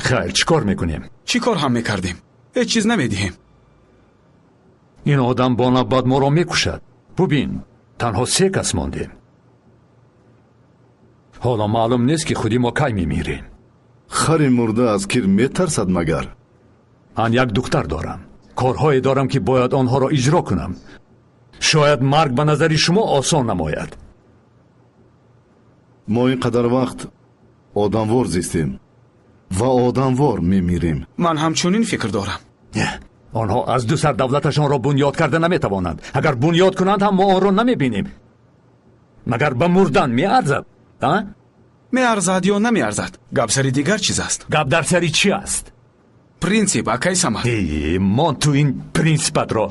خیر چیکار میکنیم؟ چی کار هم میکردیم؟ هیچ چیز نمیدیم. این آدم با نباید ما را میکشد. ببین تنها 3 کس ماندیم. حالا معلوم نیست که خودی ما کی میمیریم. خری مرده از کیر میترسد مگر؟ من یک دختر دارم. کارهایی دارم که باید آنها را اجرا کنم. شاید مرگ به نظر شما آسان نماید. ما اینقدر وقت آدموار زیستیم و آدموار میمیریم. من همچنین فکر دارم. آنها از 2 سر دولتشان را بنیاد کرده نمیتوانند. اگر بنیاد کنند هم ما آن را نمیبینیم. مگر به مردن میارزد؟ میارزد یا نمیارزد؟ گپ سری دیگر چیز است. گپ در سری چی است؟ پرینسیپ اکی سمت. من تو این پرینسیپت را.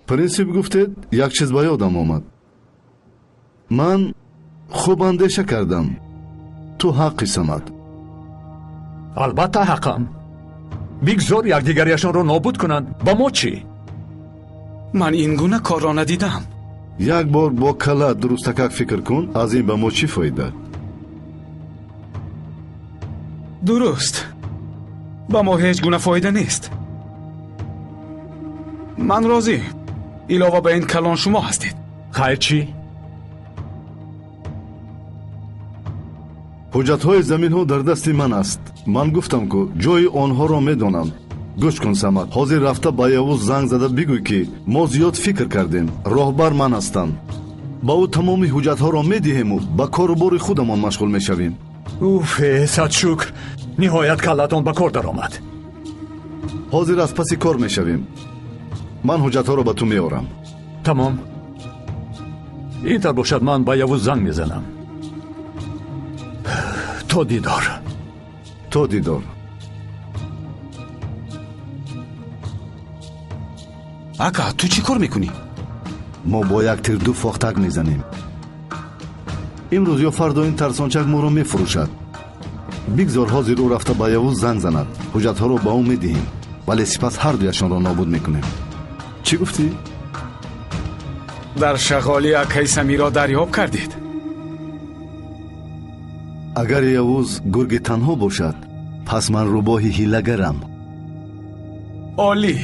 پرینسیپ گفتید یک چیز به یادم آمد. من خوب اندیشه کردم. تو حقی سمت. البته حقم. بگذار یکدیگریشان را نابود کنند. با ما چی؟ من این گونه کار را ندیدم. یک بار با کلا درستکک فکر کن. از این به ما چی فایده؟ درست. با ما هیچ گونه فایده نیست. من راضی. علاوه به این کلان شما هستید. خیر چی؟ حجت های زمین ها در دست من است. من گفتم که جای آنها را میدانم. گوش کن سمت. حاضر رفته با یوز زنگ زده بگوی که ما زیاد فکر کردیم. راهبر من هستم. با او تمامی حجت ها را میدهیم و با کار و بار خودمان مشغول میشویم. اوف صد شکر. نهایت کلتان به کار در آمد. حاضر از پسی کار میشویم. من حجت ها را به تو میارم. تمام. اینطور باشد من با یوز زنگ میزنم. تو دیدار. تو دیدار. اکا تو چی کار میکنی؟ ما با یک تیر 2 فاختک میزنیم. امروز یا فردا این ترسانچک ما را میفروشد. بگذار حاضر او رفته با یوز زنگ زند. حجت ها را با او میدهیم. ولی سپس هر دویشان را نابود میکنیم. چی گفتی؟ در شغالی اکی سمی را دریاب کردید؟ اگر یوز گرگ تنها باشد پس من روباه هیلگرم. عالی.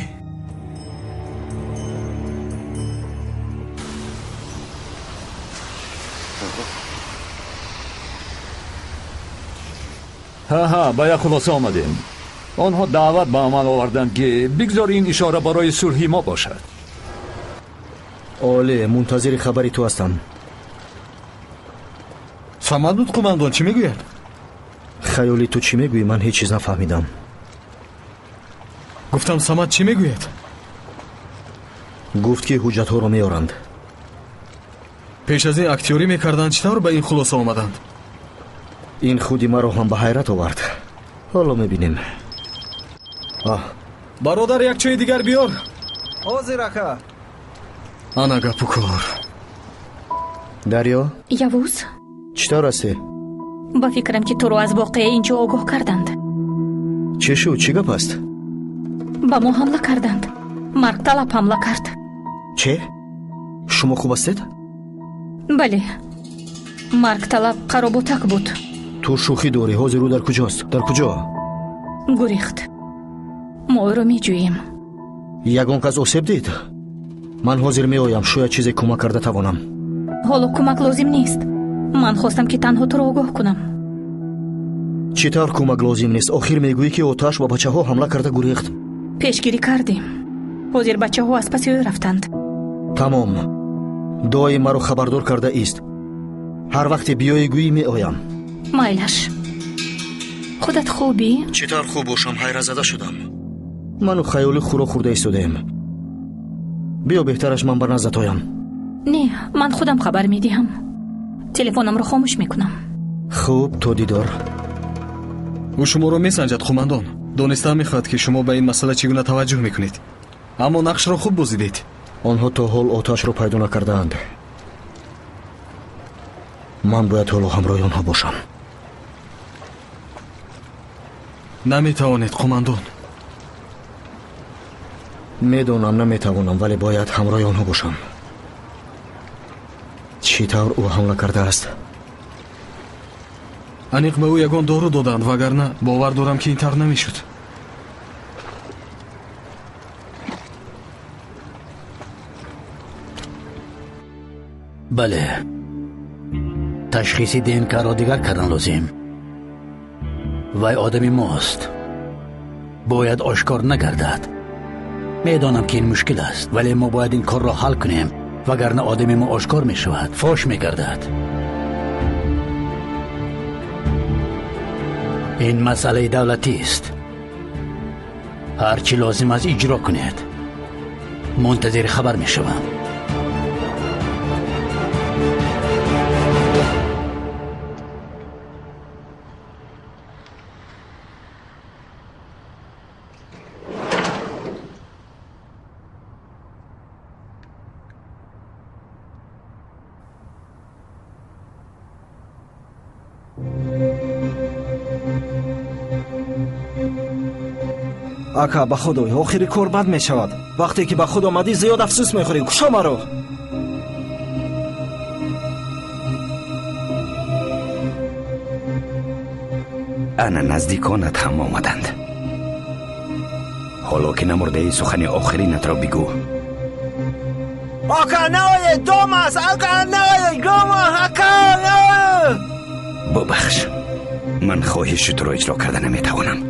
ها به یک خلاصه آمدیم. آنها دعوت به عمل آوردند که بگذار این اشاره برای صلح ما باشد. عالی. منتظر خبری تو هستم. سمت بود قماندان چی میگوید؟ خیالی تو چی میگویی؟ من هیچ چیز نفهمیدم. گفتم سمت چی میگوید؟ گفت که حجت ها رو میارند. پیش از این اکتیوری میکردند چطور به این خلاصه آمدند؟ این خودی مرا هم به حیرت آورد. حالا میبینیم. برادر یک چای دیگر بیار. حاضر اکا. انا گپو کار. دریا یوز چطور هستی؟ با فکرم که تو رو از واقعه اینجا آگاه کردند. چه شو؟ چی گپ است؟ با ما حمله کردند. مرگ طلب حمله کرد. چه؟ شما خوب هستید؟ بله. مرگ طلب قرابوتک بود. تو شوخی داری. حاضر او در کجاست؟ در کجا؟ گریخت. ما او رو می جوییم. یگان کس آسیب دید؟ من حاضر می آیم. شاید چیزی کمک کرده توانم. حالا کمک لازم نیست. من خواستم که تنها تو رو آگاه کنم. چطور کمک لازم نیست؟ آخر میگویی که آتش با بچه ها حمله کرده گریخت. پیشگیری کردیم. حاضر بچه ها از پس او رفتند. تمام. دعای مرا خبردار کرده است. هر وقت بیایی گویی می آیم. مایلش. خودت خوبی؟ چطور خوب باشم؟ حیرت زده شدم. منو خیالی خورا خورده ایستادیم. بیا بهترش من بر نزد آیم. نه من خودم خبر می دهم. تلفنم رو خاموش می کنم. خوب تو دیدار. او شما رو میسنجد قماندان. دانسته میخواد که شما به این مسئله چگونه توجه میکنید. اما نقش را خوب بازیدید. آنها تا حال آتش رو پیدا نکردند. من باید حالا همراه آنها باشم. نمیتوانید قماندان. میدونم نمیتوانم ولی باید همراه آنها باشم. چطور او حمله کرده است؟ аниқ ба ӯ ягон дору доданд, вагарна бовар дорам ки ин тавр намешуд. бале, ташхиси ДНК-ро дигар кардан лозим. вай одами мост, бояд ошкор нагардад. медонам ки ин мушкил аст, вале мо бояд ин корро ҳал кунем, вагарна одами мо ошкор мешавад, фош мегардад. ин масъалаи давлатист. ҳар чӣ лозим аст иҷро кунед. мунтазири хабар мешавам. ака ба худой охири кор бад мешавад. вақте ки ба худ омадӣ зиёд афсӯс мехӯрӣ. кушо маро. ана наздиконат ҳам омаданд. ҳоло ки намурдаи сухани охиринатро бигӯ. ака наоед, дом аст. ака наоед, дом аст. ака наоед. бубахш, ман хоҳиши туро иҷро карда наметавонам.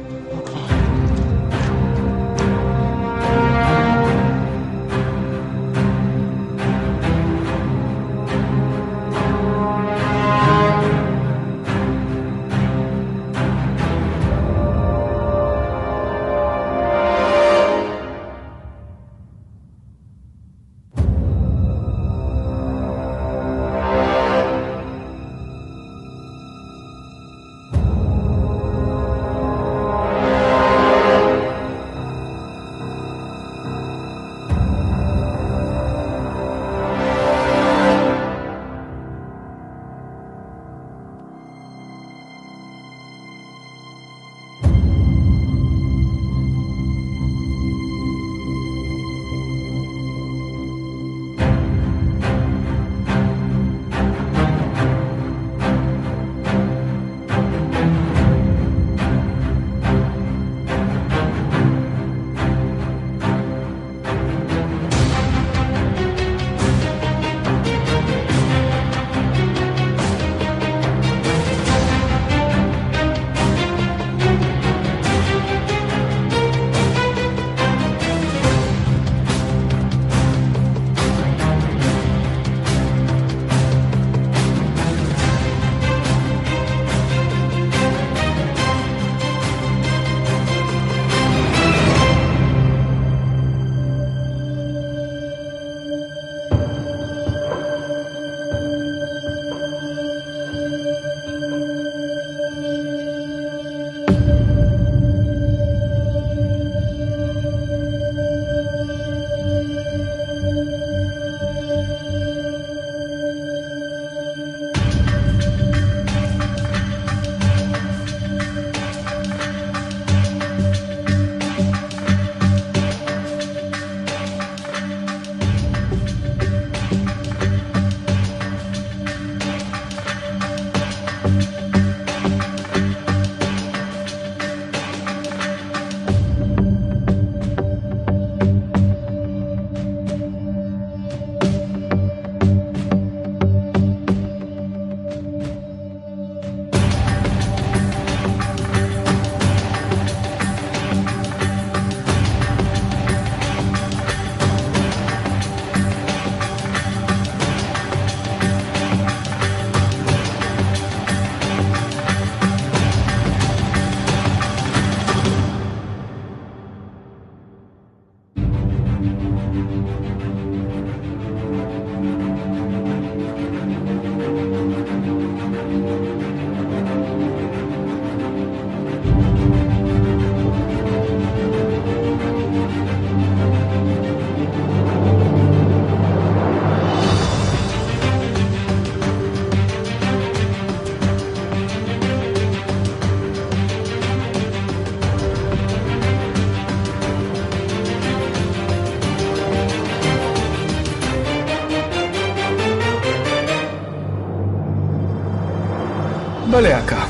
бале ака,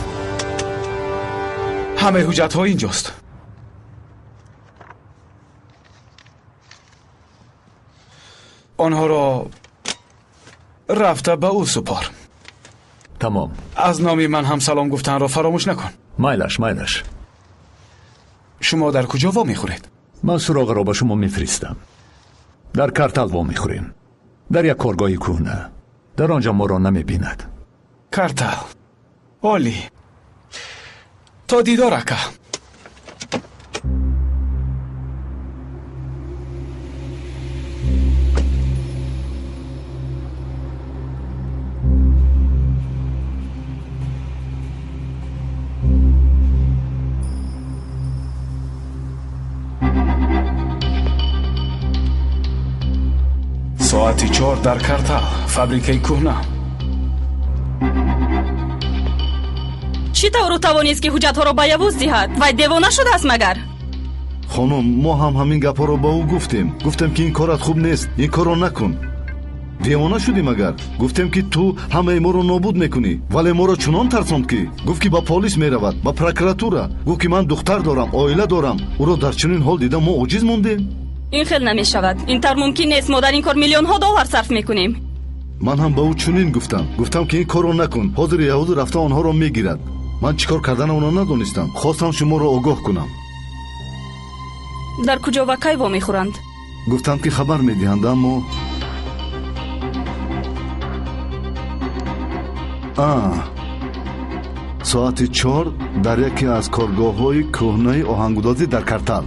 همه حجت ها اینجاست. آنها را رفته به او سپار. تمام. از نامی من هم سلام گفتن را فراموش نکن. مایلش. شما در کجا وا میخورید؟ من سراغ را به شما میفرستم. در کارتال وا میخوریم. در یک کارگاهی کهنه. در آنجا ما را نمیبیند. کارتال. عالی. تا دیدار اکا. ساعتی 4 در کارتال، فابریکه کهنه. چی طور توانیست که حجت ها را به یوز دهد؟ وای دیوانه شده است مگر؟ خانم ما هم همین گپا رو با او گفتم که این کارت خوب نیست، این کار رو نکن. دیوانه شدی مگر؟ گفتم که تو همه ما رو نابود میکنی، ولی ما رو چنان ترساند که گفت که با پلیس میرود، با پروکراتورا. گفت که من دختر دارم، عائله دارم. او رو در چنین حال دیدم ما عاجز موندیم. این خیلی نمی شود. اینطور ممکن نیست. ما در این کار میلیون ها دلار صرف میکنیم. من هم با او چنین گفتم که این کار رو نکن. حاضر یهود رفته آنها رو میگیرد. من چیکار کردن اونا ندونستم. خواستم شما رو آگاه کنم. در کجا و کی وا میخورند؟ گفتم که خبر میدهند، اما ساعت 4 در یکی از کارگاه‌های کهنه آهنگسازی در کارتال.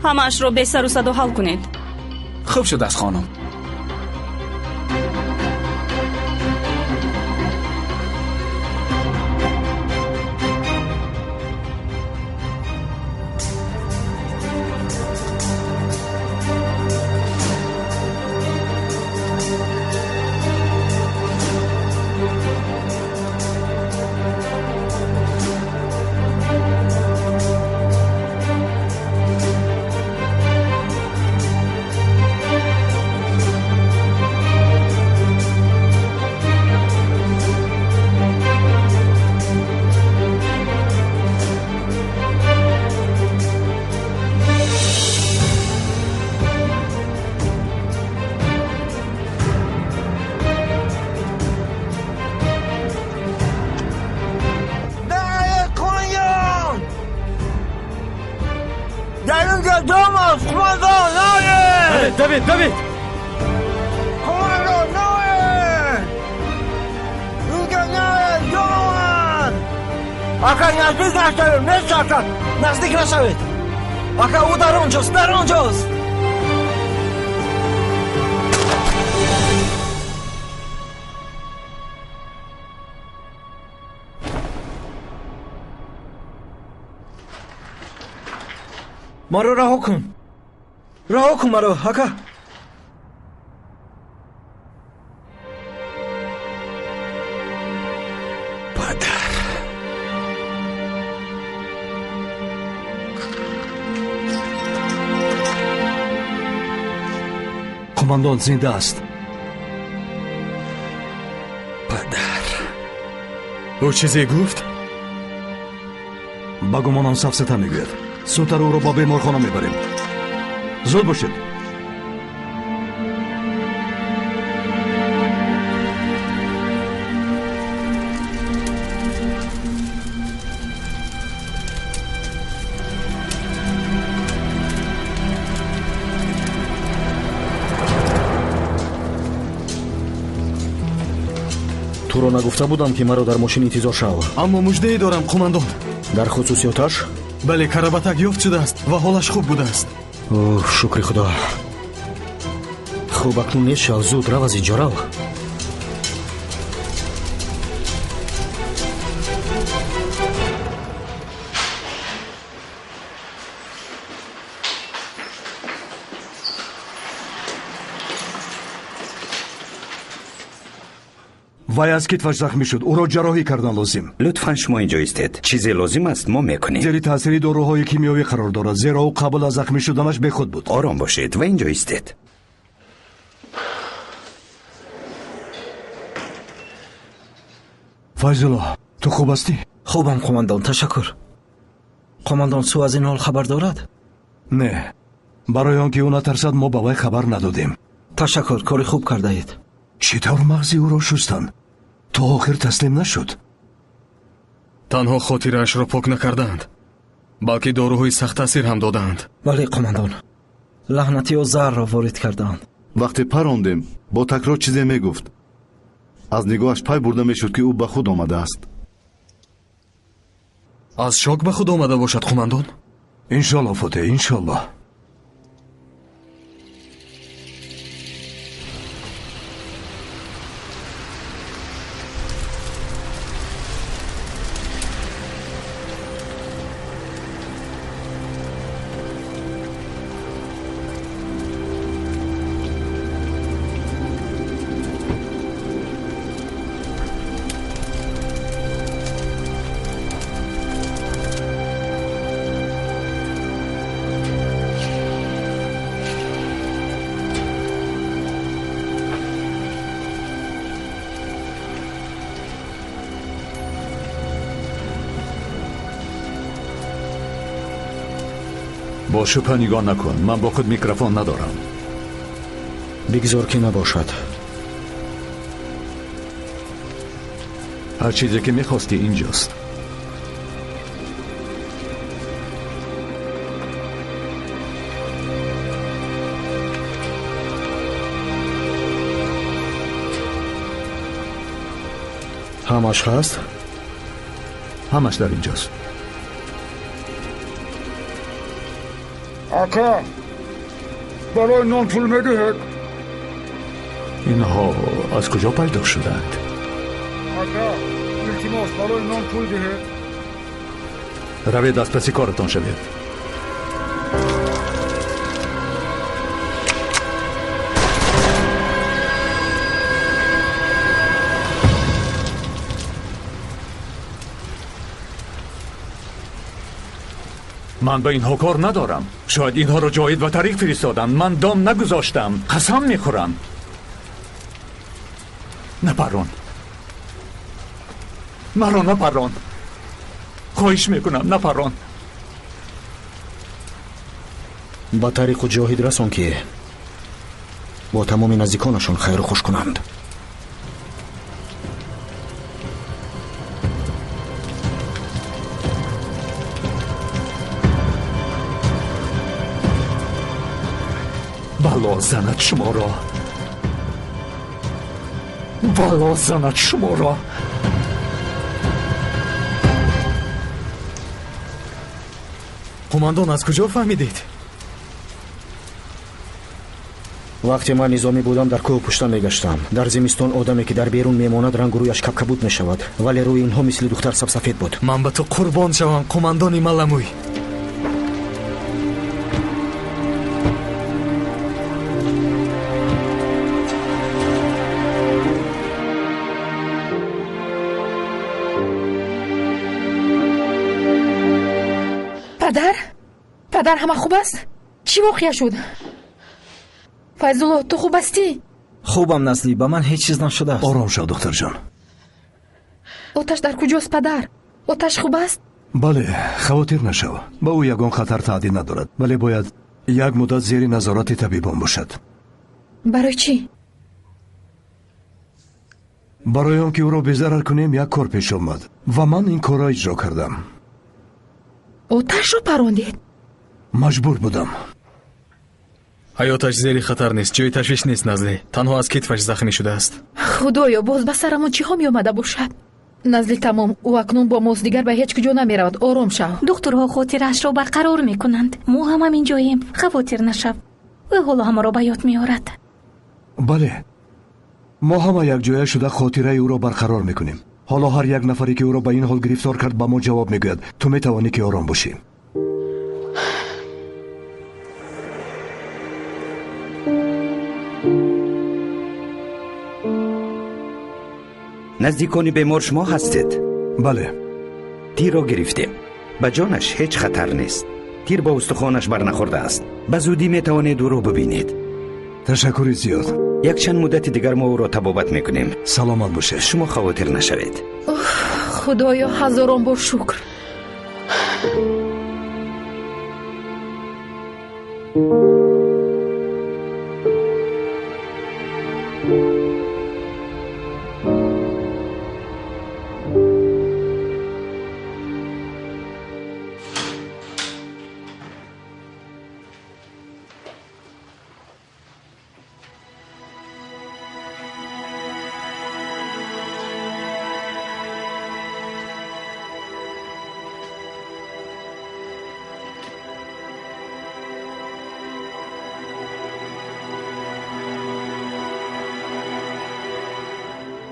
همه‌اش رو به سر و صدا حل کنید. خوب شد از خانم. David! Commander, Noel! Luka Noel, Donovan! Aka نزدیک نشوید، نشوید! نزدیک نشوید! Aka او در آنجاست! ما رو رها کن مرا اکا. قماندان زنده است. پدر او چیزی گفت؟ با گمانم سفسطه میگوید. زودتر او رو با بیمارخانه میبریم. زود باشید. تو رو نگفته بودم که مرا در ماشین انتظار شو. اما مژده‌ای دارم قماندان. در خصوصیاتش؟ بله، کرباتک یافت شده است و حالش خوب بوده است. اوه شکر خدا. خوب اکنون نیست شو. زود رو از اینجا رو. وای از کتفش زخمی شد. او را جراحی کردن لازم. لطفاً شما اینجا ایستید. چیزی لازم است ما میکنیم. زیر تاثیر داروهای کیمیایی قرار دارد، زیرا او قبل از زخمی شدنش بی خود بود. آرام باشید و اینجا ایستید. فیض الله، تو خوب هستی؟ خوبم قماندان، تشکر. قماندان سو از این حال خبر دارد؟ نه، برای آنکه او نترسد ما به وی خبر ندادیم. تشکر، کاری خوب کرده اید. چطور مغزی او را شستند؟ تا آخر تسلیم نشد. تنها خاطرش را پاک نکردند، بلکه داروهای سخت تاثیر هم دادند. بله قماندان، لعنتی و زهر را وارد کردند. وقتی پراندیم با تکرار چیزی میگفت. از نگاهش پای برده میشد که او به خود آمده است. از شوک به خود آمده باشد قماندان. انشالله فوته، انشالله. با شبه نگاه نکن، من با خود میکروفون ندارم. بگذار که نباشد. هر چیزی که میخواستی اینجاست. همش هست؟ همش در اینجاست. آقا برای نان پول میدهید؟ اینها از کجا پیدا شدند؟ آقا التماس برای نان پول دهید. روید از پسی کارتان شوید. من به اینها کار ندارم. شاید اینها را جاید و طریق فرستادند. من دام نگذاشتم. قسم میخورم. نپران، مرا نپران، خواهش میکنم نپران. با طریق و جاهد رسان که با تمام نزدیکانشان خیر و خوش کنند. بلا زند شما را، بلا زند شما را. قماندان از کجا فهمیدید؟ وقتی من نظامی بودم در کوه پشتم میگشتم. در زمستان آدمی که در بیرون میماند رنگ رویش کبکبود میشود، ولی روی اینها مثل دختر سبسفید بود. من به تو قربان شوم قماندان ملموی. پدر همه خوب است؟ چی واقعه شد؟ فیضالله تو خوب هستی؟ خوبم نزلی، به من هیچ چیز نشده است. آرام شو دکتر جان. آتش در کجاست پدر؟ آتش خوب است؟ بله، خواطر نشو. با او یگان خطر تعدید ندارد، ولی باید یک مدت زیر نظارت طبیبان باشد. برای چی؟ برای آنکه او را بی‌ضرر کنیم یک کار پیش آمد و من این کار را اجرا کردم. آتش رو پراندید؟ مجبور بودم. حیاتش زیر خطر نیست، جای تشویش نیست نزلی. تنها از کتفش زخمی شده است. خدایا باز به سرمون چی ها می آمده باشد؟ نزلی تمام، او اکنون با ماست دیگر به هیچ کجا نمی رود. آرام شو. دکترها خاطرش را برقرار می کنند. ما هم اینجاییم. خواطر نشو. او حالا همه را به یاد می آورد. بله، ما همه یک جای شده خاطره او را برقرار می کنیم. حالا هر یک نفری که او را به این حال گرفتار کرد به ما جواب می گوید. تو می توانی که آرام باشی. نزدیکان بیمار شما هستید؟ بله. تیر را گرفتیم. به جانش هیچ خطر نیست. تیر با استخوانش برنخورده است. به زودی می توانید او را ببینید. تشکر زیاد. یک چند مدت دیگر ما او را طبابت میکنیم. سلامت باشه. شما خواطر نشوید. خدایا هزاران بار شکر.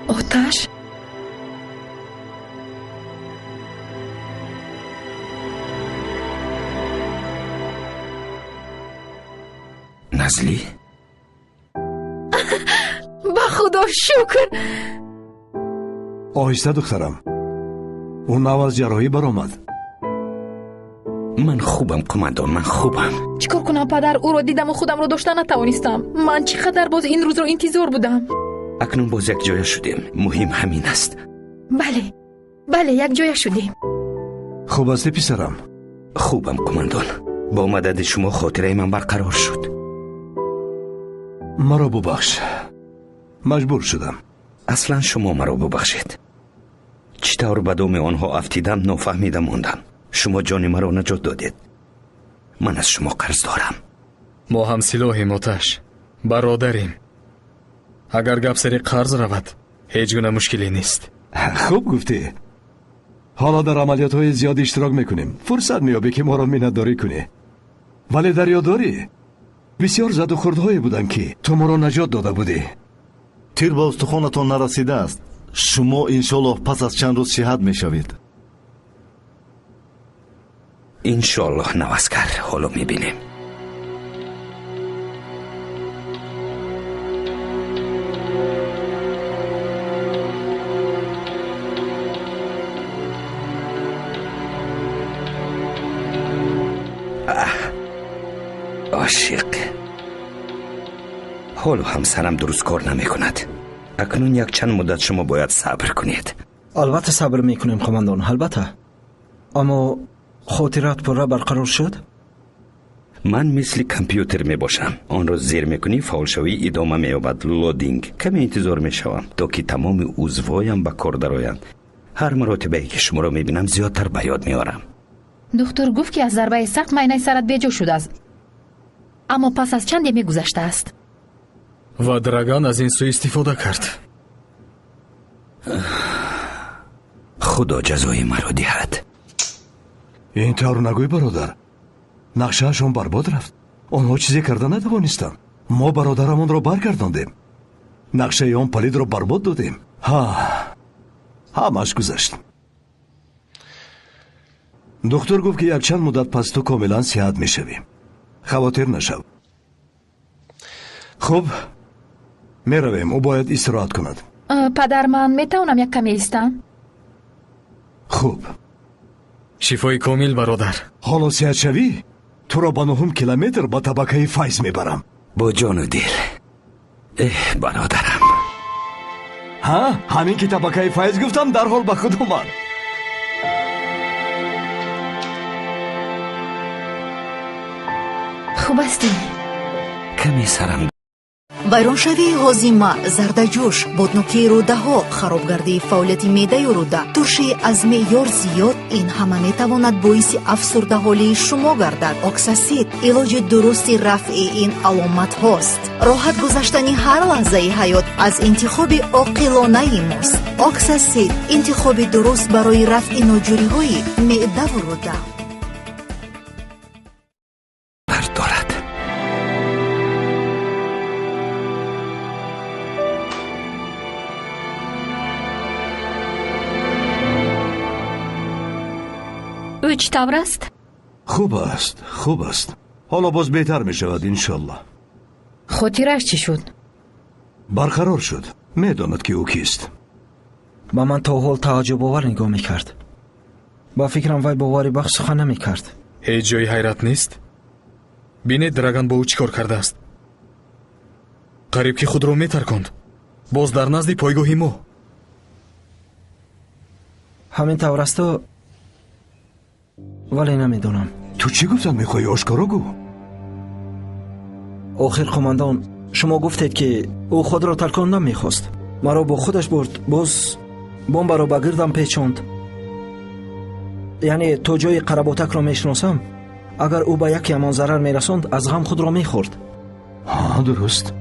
آتش؟ نزلی؟ به خدا شکر. آهسته دخترم، اون نو از جراحی برآمد. من خوبم قماندان، من خوبم. چیکار کنم پدر؟ او را دیدم و خودم را داشتن نتوانستم. من چقدر باز این روز را انتظار بودم. اکنون باز یک جای شدیم. مهم همین است. بله یک جای شدیم. خوب هستی پسرم؟ خوبم قماندان. با مدد شما خاطره من برقرار شد. مرا ببخش، مجبور شدم. اصلا شما مرا ببخشید. چطور به دام آنها افتیدم نفهمیده ماندم. شما جان مرا نجات دادید. من از شما قرض دارم. ما هم سلاحیم آتش، برادریم. اگر گپ سری قرض رود هیچ گونه مشکلی نیست. خوب گفتی. حالا در عملیات های زیاد اشتراک میکنیم. فرصت میابی که ما را منتداری کنی. ولی در یادداری بسیار زد و خوردهایی بودن که تو ما را نجات داده بودی. تیر با استخوانتان نرسیده است. شما انشالله پس از چند روز صحت میشوید. انشالله نواسکر. حالا میبینیم. عاشق. حالا همسرم درست کار نمی کند. اکنون یک چند مدت شما باید صبر کنید. البته صبر میکنیم قماندان، البته. اما خاطرات پره برقرار شد؟ من مثل کامپیوتر می باشم. آن را زیر میکنی فعال شوی ادامه مییابد. لودینگ. کمی انتظار میشوم تا که تمام عضوایم به کار درآیند. هر مرتبه که شما را میبینم زیادتر به یاد میارم. دکتر گفت که از ضربه سخت معاینه سرت بیجا شده است، اما پس از چند دمی گذشته است. و درگان از این سو استفاده کرد. خدا جزای مرا دهد. این طور نگوی برادر. نقشهشون برباد رفت. آنها چیزی کرده نتوانستن. ما برادرمون را برگرداندیم. نقشه آن پلید را برباد دادیم. همش گذشت. دکتر گفت که یک چند مدت پس تو کاملا صحت میشوی. خواطر نشو. خب میرویم. او باید استراحت کند. پدر من میتونم یک کمی ایستم؟ خوب. شفای کامل برادر. حالا صحت شوی تو را به 9 کیلومتر با طبقه فیض میبرم. با جان و دل. برادرم. همین که طبقه فیض گفتم در حال به خود اومد. خوب هستی؟ کمی سرم. вайроншавии ҳозима, зардаҷӯш, боднокии рӯдаҳо, харобгардии фаъолияти меъдаю рӯда, туршии аз меъёр зиёд, ин ҳама метавонад боиси афсурдаҳолии шумо гардад. оксасид илоҷи дурусти рафъи ин аломатҳост. роҳат гузаштани ҳар лаҳзаи ҳаёт аз интихоби оқилонаи мост. оксасид интихоби дуруст барои рафъи ноҷуриҳои меъдаву рӯда. او چطور است؟ خوب است. حالا باز بهتر می شود انشالله. خاطرش چی شد؟ برقرار شد. میداند که او کیست. با من تا حال تعجب آور نگاه میکرد. با فکرم وای باوری بخش سخن نمیکرد. هیچ جای حیرت نیست؟ بینید درگان با او چی کار کرده است؟ قریب که خود رو میترکاند. باز در نزد پایگاهی ما. ҳамин тавр асту вале намедонам. ту чӣ гуфтан мехоҳӣ ошкоро гӯ? охир қомандон шумо гуфтед ки ӯ худро талкондан мехост. маро бо худаш бурд, боз бомбаро ба гирдам печонд. яъне то ҷои қаработакро мешиносам. агар ӯ ба яке ҳамон зарар мерасонд, аз ғам худро мехӯрд. дуруст.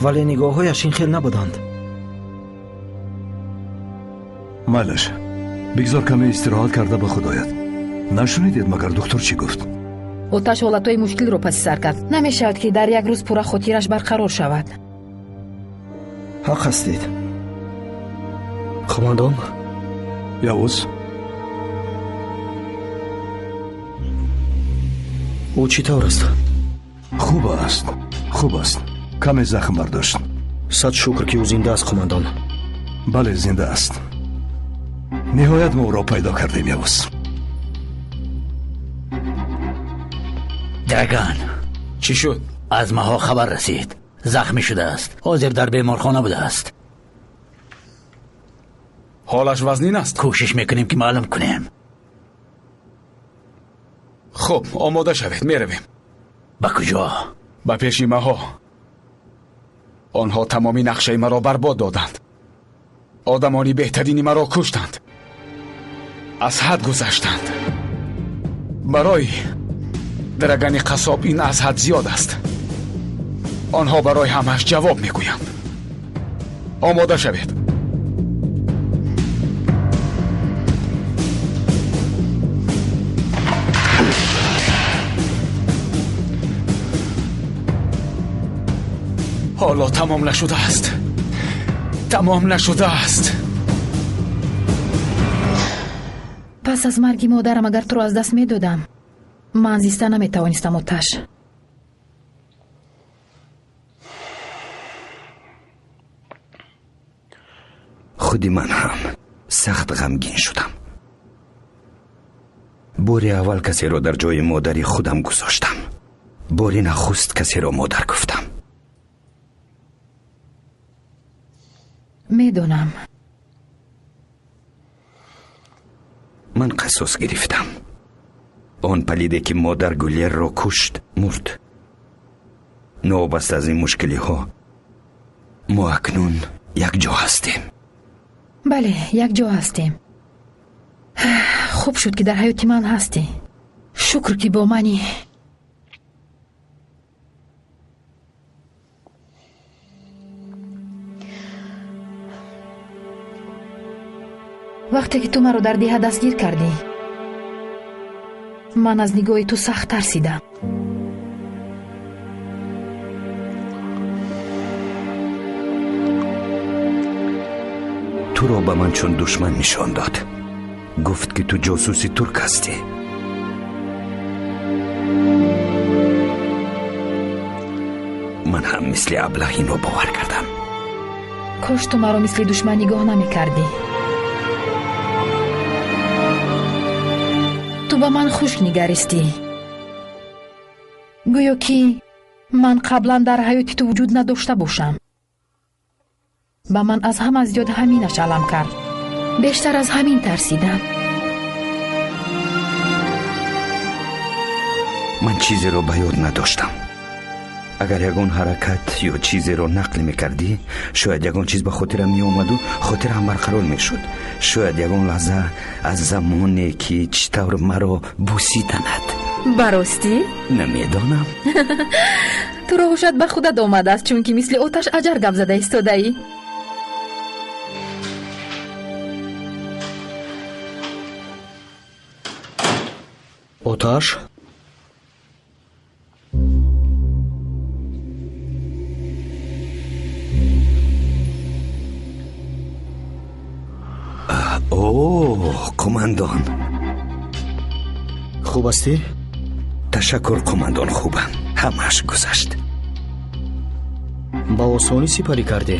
вале нигоҳҳояш ин хел набуданд. майлаш, бигзор каме истироҳат карда ба худ ояд. нашунидед магар духтур чӣ гуфт? оташ ҳолатҳои мушкилро паси сар кард. намешавад ки дар як рӯз пурра хотираш барқарор шавад. ҳақ ҳастед. қомандон явуз, ӯ чӣ тавр аст? хуб аст. каме захм бардошт. сад шукр ки ӯ зинда аст, қомандон. бале, зинда аст. ниҳоят мо ӯро пайдо кардем. явуз. драган, чӣ шуд? аз маҳо хабар расид. захмӣ шудааст. ҳозир дар беморхона будааст. ҳолаш вазнин аст? кӯшиш мекунем ки маълум кунем. хуб, омода шавед, меравем. ба куҷо? ба пеши маҳо. онҳо тамоми нақшаи маро барбод доданд. одамони беҳтарини маро куштанд. аз ҳад гузаштанд. барои драгани қассоб ин аз ҳад зиёд аст. онҳо барои ҳамааш ҷавоб мегӯянд. омода шавед. ҳоло тамом нашудааст. тамом нашудааст. пас аз марги модарам агар туро аз даст медодам, ман зиста наметавонистам. оташ, худи ман ҳам сахт ғамгин шудам. бори аввал касеро дар ҷои модари худам гузоштам. бори нахуст касеро модар гуфтам. медонам. ман қассос гирифтам. он палиде ки модар гулерро кушт мурд. новобаста аз ин мушкилиҳо мо акнун якҷо ҳастем. бале, якҷо ҳастем. хуб шуд ки дар ҳаёти ман ҳастӣ. шукр ки бо манӣ. вақте ки ту маро дар деҳа дастгир кардӣ, ман аз нигоҳи ту сахт тарсидам. туро ба ман чун душман нишон дод. гуфт ки ту ҷосуси турк ҳастӣ. ман ҳам мисли аблаҳ инро бовар кардам. кош ту маро мисли душман нигоҳ намекардӣ. ту ба ман хушк нигаристӣ. гӯё ки ман қаблан дар ҳаёти ту вуҷуд надошта бошам. ба ман аз ҳама зиёд ҳаминаш алам кард. бештар аз ҳамин тарсидам. ман чизеро ба ёд надоштам. агар ягон ҳаракат ё чизеро нақл мекардӣ, шояд ягон чиз ба хотирам меомаду хотирам барқарор мешуд. шояд ягон лаҳза аз замоне ки чӣ тавр маро бусиданад. баростӣ? намедонам. туро ҳушат ба худат омадааст, чунки мисли оташ аҷар гап зада истодаӣ. оташ? қомандон, хуб ҳастӣ? ташаккур қомандон, хубам. ҳамааш гузашт. ба осонӣ сипарӣ кардӣ?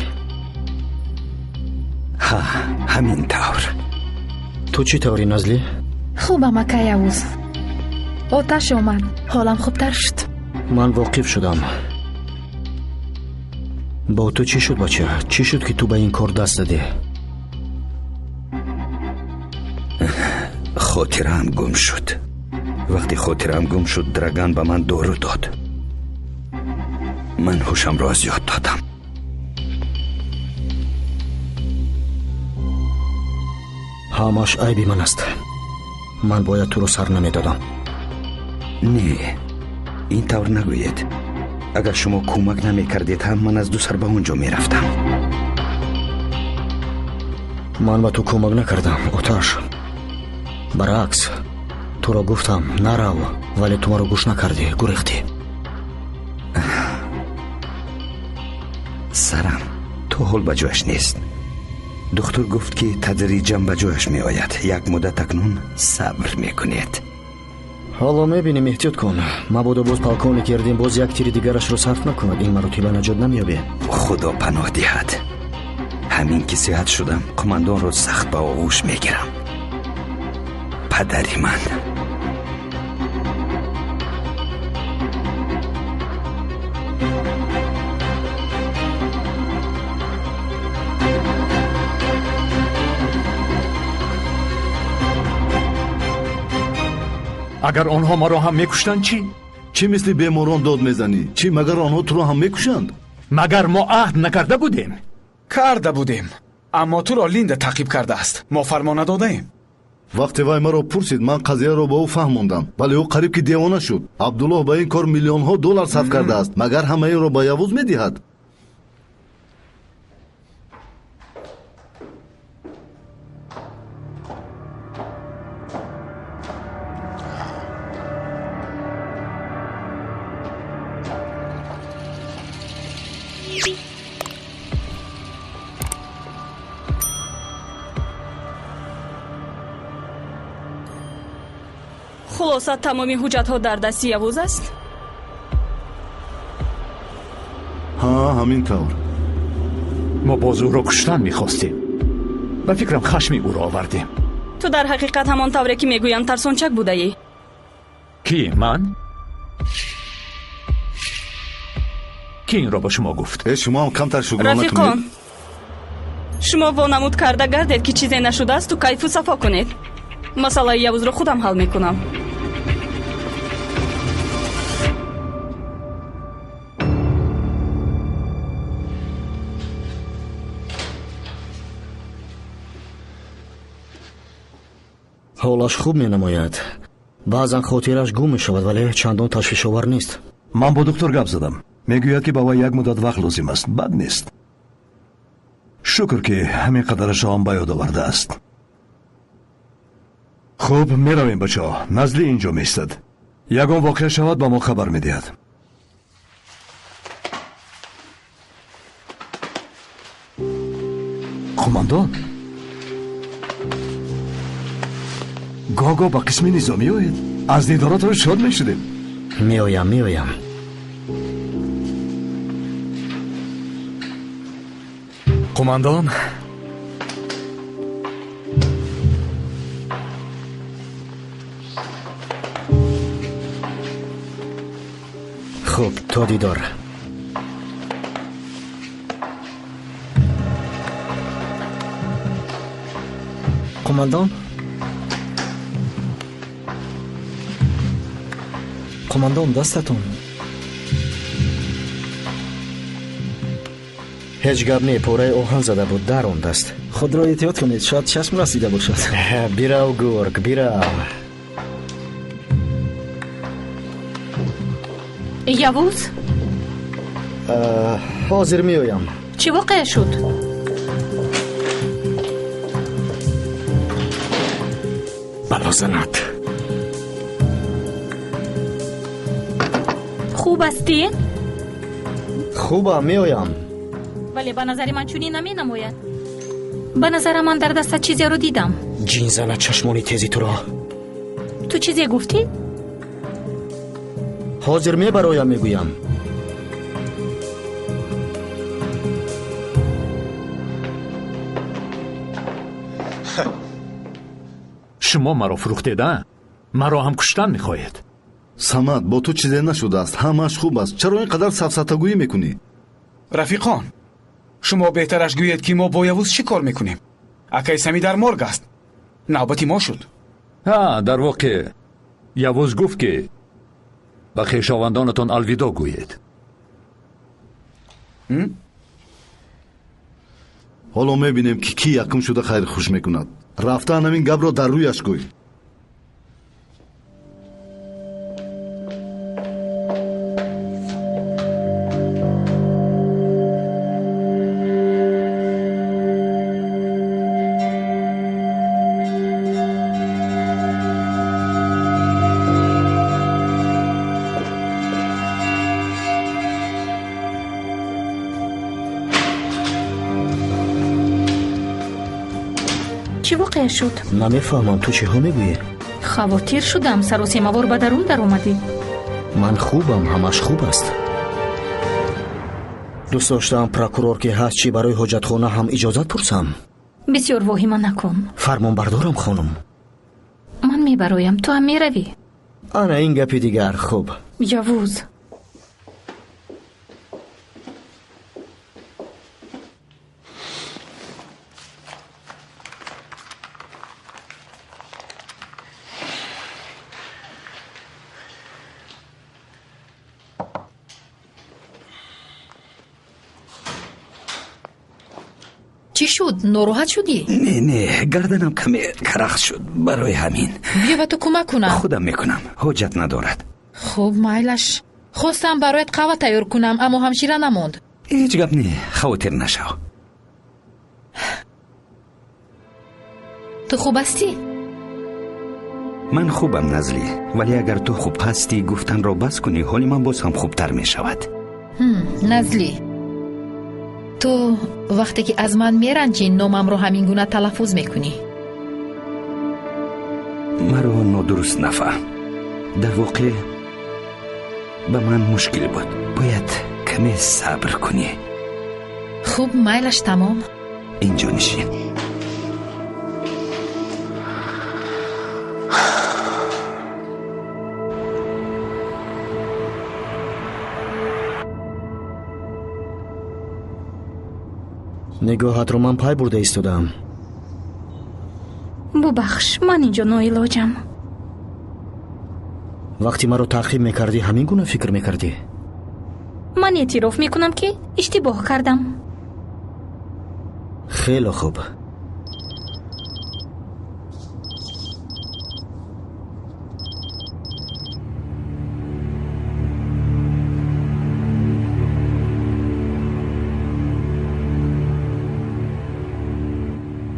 ҳа, ҳамин тавр. ту чӣ таврӣ, назлӣ? хубам ака Явуз. оташ омад, ҳолам хубтар шуд. ман воқиф шудам. бо ту чӣ шуд, бача? чӣ шуд ки ту ба ин кор даст задӣ? خاطرم گم شد. وقتی خاطرم گم شد درگان به من دارو داد. من هوشم را از یاد دادم. همش عیبی من است. من باید تو رو سر نمیدادم. نه، این طور نگوید. اگر شما کمک نمی کردید هم من از دو سر به اونجا می رفتم. من به تو کمک نکردم آتش. برعکس تو را گفتم نرو، ولی تو ما رو گوش نکردی، گریختی. سرم تو حال به جایش نیست. دکتر گفت که تدریجاً به جایش می آید. یک مدت اکنون صبر می کنید. حالا میبینیم، احتیاط کن. مبادا باز پالکانی کردیم باز یک تیر دیگرش رو صرف نکند. این مرتبه نجات نمیابه. خدا پناه دهد. همین که صحت شدم قماندان رو سخت به آغوش میگیرم. پدری من. اگر آنها ما را هم میکشتند چی؟ چی مثل بیماران داد میزنی؟ چی مگر آنها تو را هم میکشند؟ مگر ما عهد نکرده بودیم؟ کرده بودیم، اما تو را لینده تعقیب کرده است. ما فرمان نداده ایم. وقتی وای مرا پرسید من قضیه را به او فهماندم، ولی او قریب که دیوانه شد. عبدالله با این کار میلیون ها دلار صرف کرده است، مگر همه را به یوز میدهد؟ خلاصه تمامی حجت ها در دست یوز است؟ ها همین طور. ما باز او را کشتن میخواستیم. به فکرم خشمی او را آوردیم. تو در حقیقت همان طوره که میگویند ترسانچک بوده ای؟ کی؟ من؟ کی این را با شما گفت؟ شما هم کمتر شگرانه کنید. رفیقان، شما وانمود کرده گردید که چیزی نشده است تو کیف و صفا کنید. مسئله یوز رو خودم حل میکنم. حالش خوب می نماید. بعضا خاطرش گم می شود، ولی چندان تشویش آور نیست. من با دکتر گپ زدم. میگوید که با یک مدت وقت لازم است. بد نیست. شکر که همین قدرش هم به یاد آورده است. خوب میرویم بچه ها. نزلی اینجا میستد. یگان واقع شود با ما خبر میدهد. قماندان گاگا با قسم نظامی آید. از دیدارات رو شاد میشدیم. میایم. قماندان، خوب، تا دیدار. قماندان دستتون. هیچ گپ نی، پوره آهن زده بود، در آن دست. خود را احتیاط کنید، شاید چشم رسیده باشد. بیرو گرگ، بیرو. یوز؟ حاضر میایم. چی واقع شد؟ بلا زند. خوب هستین؟ خوبم، میایم. ولی به نظر من چونی نمی نماید. به نظر من در دست چیزی رو دیدم. جین زند چشمانی تیزی تو را. تو چیزی گفتی؟ حاضر می برایم میگویم. شما مرا فروختیده، مرا هم کشتن میخواهید. самад با تو چیزی نشده است. همش خوب است. چرا اینقدر سفسطه‌گویی میکنی؟ رفیقان، شما بهترش گویید که ما با یوز چی کار میکنیم. اکای سمی در مرگ است. نوبتی ما شد. дар воқеъ явуз гуфт ки ба хешовандонатон алвидо гӯед. ҳоло мебинем ки кӣ якум шуда хайрхуш мекунад. рафтан ҳамин гапро дар рӯяш гӯй. чӣ воқеъ шуд? намефаҳмам ту чиҳо мегӯӣ? хавотир шудам. саросемавор ба дарун даромадӣ. ман хубам, ҳамаш хуб аст. дӯст доштаам прокурор ки ҳаст чӣ барои ҳоҷатхона ҳам иҷозат пурсам? бисёр воҳима накун. фармонбардорам хонум. ман мебароям, ту ҳам меравӣ. ана ин гапи дигар. хуб ҷавуз. чӣ шуд? нороҳат шудӣ? не гарданам каме карахт шуд. барои ҳамин бия ба ту кӯмак кунам. худам мекунам, ҳоҷат надорад. хуб майлаш. хостам бароят қаҳва тайёр кунам, аммо ҳамшира намонд. ҳеҷ гап не, хавотир нашав. ту хуб ҳастӣ? ман хубам назлӣ, вале агар ту хуб ҳастӣ гуфтанро бас кунӣ, ҳоли ман боз ҳам хубтар мешавад. назлӣ, ту вақте ки аз ман меранҷӣ номамро ҳамин гуна талаффуз мекунӣ. маро нодуруст нафаҳм. дар воқеъ ба ман мушкил буд. бояд каме сабр кунӣ. хуб майлаш, тамом. инҷо нишин. нигоҳатро ман пай бурда истодам. бубахш, ман инҷо ноилоҷам. вақти маро таъқиб мекардӣ ҳамин гуна фикр мекардӣ? ман эътироф мекунам ки иштибоҳ кардам. хеле хуб.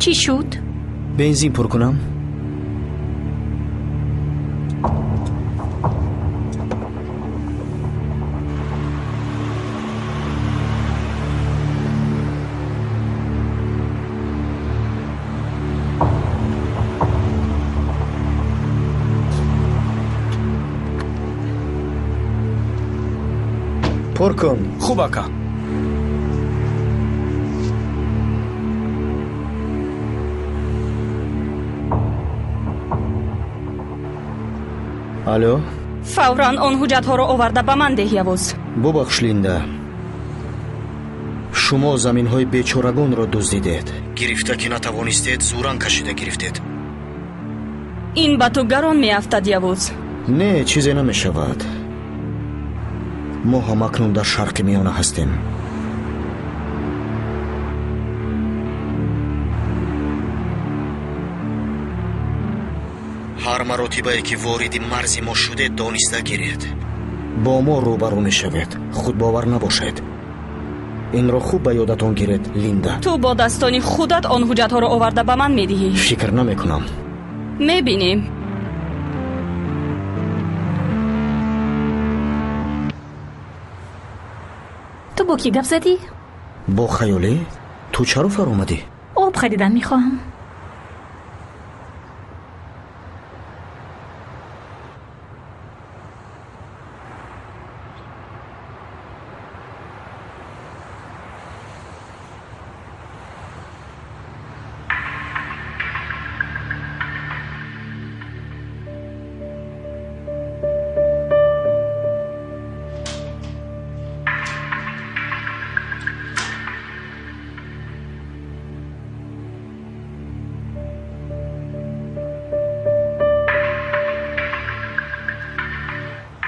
чӣ шуд? бензин пур кунам? پور کن. خوب آقا. الو. فوراً آن حجت‌ها را آورده به من ده یوز. ببخش لیندا. شما زمین‌های بیچارگان را دزدیدید. گرفته که نتوانستید زوران کشیده گرفتید. این به تو گران می‌افتد یوز. نه چیزی نمی‌شود. ما هم اکنون در شرق میانه هستیم. هر مراتبه که وارد مرز ما شده دانسته گیرید. با ما روبرو میشوید. خود باور نباشید. این را خوب به یادتان گیرید لیندا. تو با دستان خودت آن حجت‌ها را آورده به من میدهی. فکر نمیکنم. میبینیم. تو با کی گپ زدی؟ با خیالی؟ تو چرا فر اومدی؟ آب خریدن میخواهم.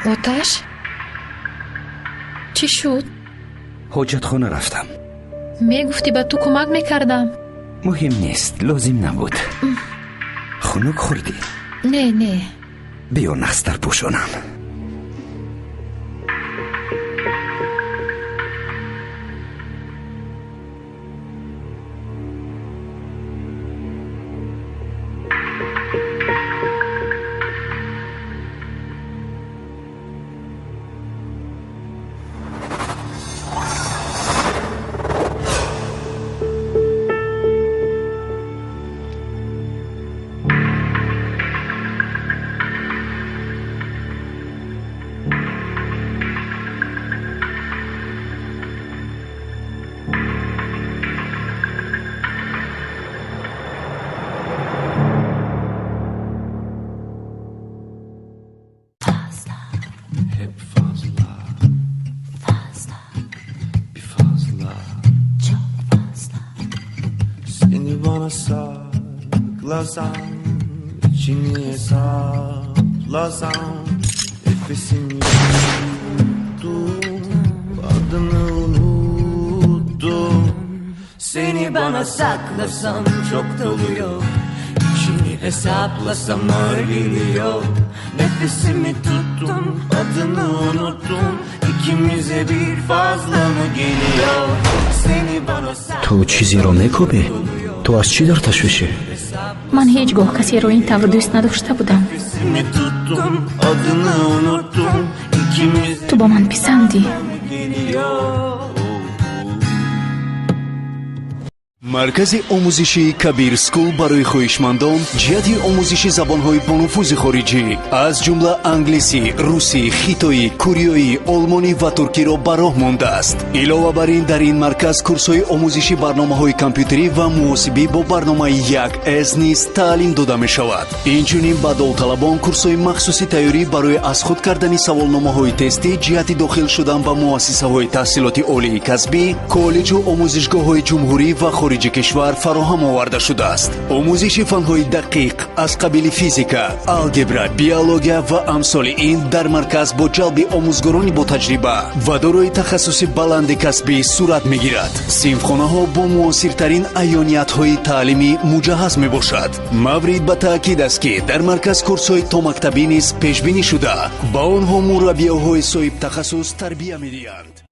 оташ чӣ шуд? ҳоҷатхона рафтам. мегуфтӣ ба ту кӯмак мекардам. муҳим нест, лозим набуд. хунук хӯрдӣ? не. биё нахстар пӯшонам. Saklasam, içini hesaplasam, nefesimi tuttum, adını unuttum. Seni bana saklasam çok doluyor, içini hesaplasam halini yok. Nefesimi tuttum, adını unuttum, ikimize bir fazla mı geliyor? Seni bana تو چیزی رو میکوبی؟ تو از چی در تشویشی؟ من هیچ گاه کسی رو این طور دوست نداشته بودم. تو با من پسندی. маркази омӯзиши кабир скул барои хоҳишмандон ҷиҳати омӯзиши забонҳои бонуфузи хориҷӣ аз ҷумла англисӣ, русӣ, хитоӣ, кӯриёӣ, олмонӣ ва туркиро ба роҳ мондааст. илова бар ин дар ин марказ курсҳои омӯзиши барномаҳои компютерӣ ва муосибӣ бо барномаи 1С низ таълим дода мешавад. инчунин ба довталабон курсҳои махсуси тайёрӣ барои аз худ кардани саволномаҳои тестӣ ҷиҳати дохил шудан ба муассисаҳои таҳсилоти олии касбӣ, коллеҷу омӯзишгоҳҳои ҷумҳурӣ ва хориҷи кишвар фароҳам оварда шудааст. омӯзиши фанҳои дақиқ аз қабили физика, алгебра, биология ва амсоли ин дар марказ бо ҷалби омӯзгорони бо таҷриба ва дорои тахассуси баланди касбӣ сурат мегирад. синфхонаҳо бо муосиртарин айёниятҳои таълимӣ муҷаҳҳаз мебошад. маврид ба таъкид аст ки дар марказ курсҳои томактабӣ низ пешбинӣ шуда ба онҳо мураббиёҳои соҳиб тахассус тарбия медиҳанд.